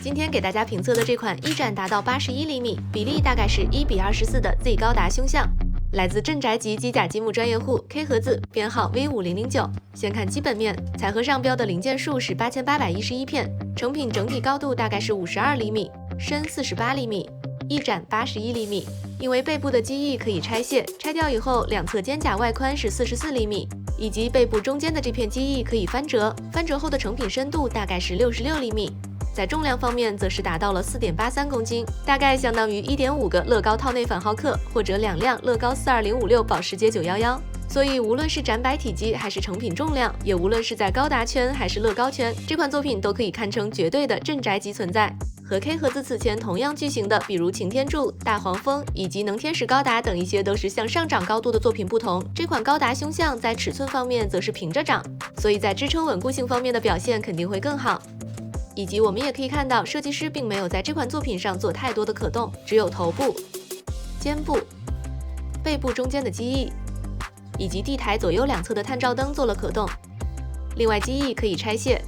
今天给大家评测的这款翼展达到81厘米，比例大概是1:24的 Z 高达胸像，来自镇宅级机甲积木专业户 K 盒子，编号 V5009。先看基本面，彩盒上标的零件数是8811片，成品整体高度大概是52厘米，深48厘米，翼展81厘米。因为背部的机翼可以拆卸，拆掉以后两侧肩甲外宽是44厘米，以及背部中间的这片机翼可以翻折，翻折后的成品深度大概是66厘米。在重量方面，则是达到了4.83公斤，大概相当于1.5个乐高套内反浩克或者2辆乐高42056保时捷911。所以无论是展摆体积还是成品重量，也无论是在高达圈还是乐高圈，这款作品都可以堪称绝对的镇宅级存在。和 K 盒子此前同样巨型的，比如擎天柱、大黄蜂以及能天使高达等一些都是向上涨高度的作品不同，这款高达胸像在尺寸方面则是平着长，所以在支撑稳固性方面的表现肯定会更好。以及我们也可以看到，设计师并没有在这款作品上做太多的可动，只有头部、肩部、背部中间的机翼以及地台左右两侧的探照灯做了可动。另外，机翼可以拆卸。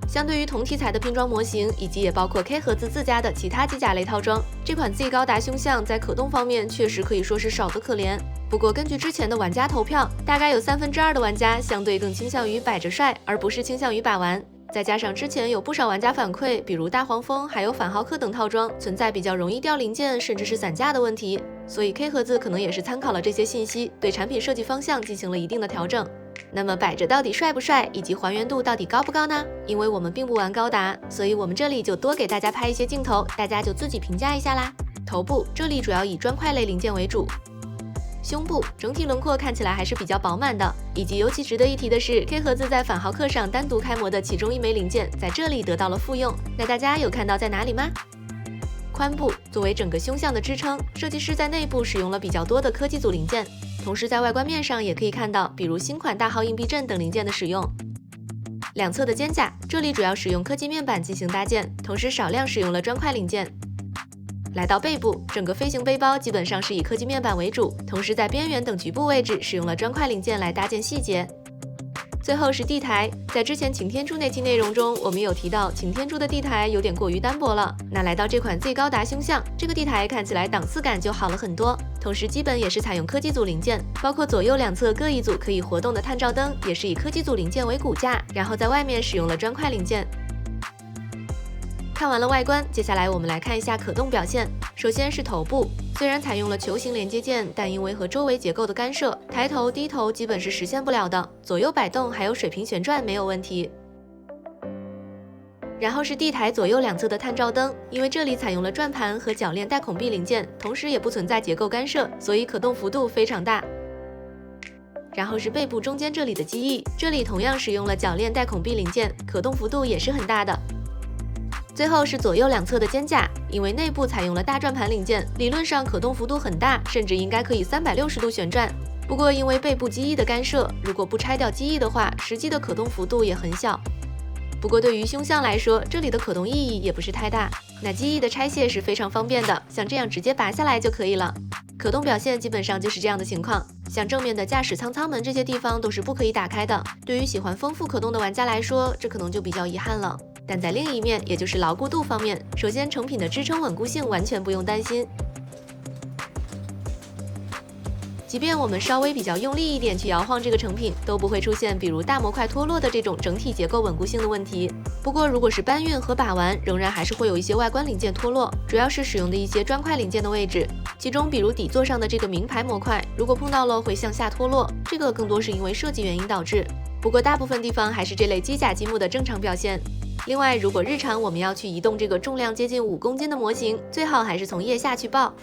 相对于同题材的拼装模型，以及也包括 K 盒子自家的其他机甲类套装，这款 Z 高达胸像在可动方面确实可以说是少得可怜。不过根据之前的玩家投票，大概有2/3的玩家相对更倾向于摆着帅，而不是倾向于把玩。再加上之前有不少玩家反馈，比如大黄蜂还有反浩克等套装存在比较容易掉零件甚至是散架的问题，所以 K 盒子可能也是参考了这些信息，对产品设计方向进行了一定的调整。那么摆着到底帅不帅，以及还原度到底高不高呢？因为我们并不玩高达，所以我们这里就多给大家拍一些镜头，大家就自己评价一下啦。头部这里主要以砖块类零件为主。胸部整体轮廓看起来还是比较饱满的，以及尤其值得一提的是 ，K 盒子在反浩克上单独开模的其中一枚零件，在这里得到了复用。那大家有看到在哪里吗？髋部作为整个胸像的支撑，设计师在内部使用了比较多的科技组零件，同时在外观面上也可以看到，比如新款大号硬币阵等零件的使用。两侧的肩甲这里主要使用科技面板进行搭建，同时少量使用了砖块零件。来到背部，整个飞行背包基本上是以科技面板为主，同时在边缘等局部位置使用了砖块零件来搭建细节。最后是地台，在之前擎天柱那期内容中，我们有提到擎天柱的地台有点过于单薄了。那来到这款 Z 高达胸像，这个地台看起来档次感就好了很多，同时基本也是采用科技组零件，包括左右两侧各一组可以活动的探照灯，也是以科技组零件为骨架，然后在外面使用了砖块零件。看完了外观，接下来我们来看一下可动表现。首先是头部，虽然采用了球形连接件，但因为和周围结构的干涉，抬头低头基本是实现不了的，左右摆动还有水平旋转没有问题。然后是地台左右两侧的探照灯，因为这里采用了转盘和铰链带孔壁零件，同时也不存在结构干涉，所以可动幅度非常大。然后是背部中间这里的机翼，这里同样使用了铰链带孔壁零件，可动幅度也是很大的。最后是左右两侧的肩甲，因为内部采用了大转盘零件，理论上可动幅度很大，甚至应该可以360度旋转。不过因为背部机翼的干涉，如果不拆掉机翼的话，实际的可动幅度也很小。不过对于胸像来说，这里的可动意义也不是太大。那机翼的拆卸是非常方便的，像这样直接拔下来就可以了。可动表现基本上就是这样的情况，像正面的驾驶舱舱门这些地方都是不可以打开的。对于喜欢丰富可动的玩家来说，这可能就比较遗憾了。但在另一面，也就是牢固度方面，首先成品的支撑稳固性完全不用担心。即便我们稍微比较用力一点去摇晃这个成品，都不会出现比如大模块脱落的这种整体结构稳固性的问题。不过如果是搬运和把玩，仍然还是会有一些外观零件脱落，主要是使用的一些砖块零件的位置，其中比如底座上的这个名牌模块，如果碰到了会向下脱落，这个更多是因为设计原因导致。不过大部分地方还是这类机甲积木的正常表现。另外，如果日常我们要去移动这个重量接近5公斤的模型，最好还是从腋下去抱。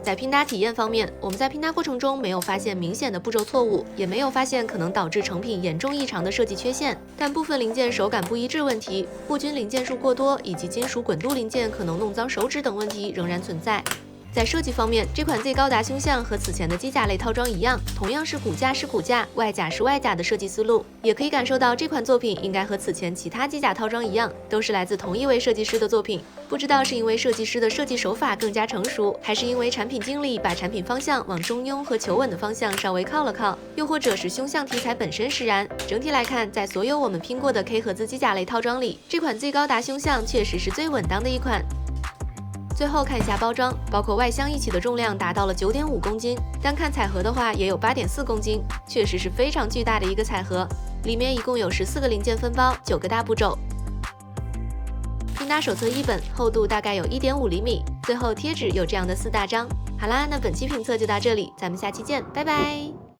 在拼搭体验方面，我们在拼搭过程中没有发现明显的步骤错误，也没有发现可能导致成品严重异常的设计缺陷，但部分零件手感不一致问题、不均零件数过多，以及金属滚度零件可能弄脏手指等问题仍然存在。在设计方面，这款 Z 高达胸像和此前的机甲类套装一样，同样是骨架是骨架，外甲是外甲的设计思路，也可以感受到这款作品应该和此前其他机甲套装一样，都是来自同一位设计师的作品。不知道是因为设计师的设计手法更加成熟，还是因为产品经理把产品方向往中庸和求稳的方向稍微靠了靠，又或者是胸像题材本身使然。整体来看，在所有我们拼过的 K 盒子机甲类套装里，这款 Z 高达胸像确实是最稳当的一款。最后看一下包装，包括外箱一起的重量达到了9.5公斤，单看彩盒的话也有8.4公斤，确实是非常巨大的一个彩盒。里面一共有14个零件分包，9个大步骤。拼搭手册1本，厚度大概有1.5厘米。最后贴纸有这样的4大张。好啦，那本期评测就到这里，咱们下期见，拜拜。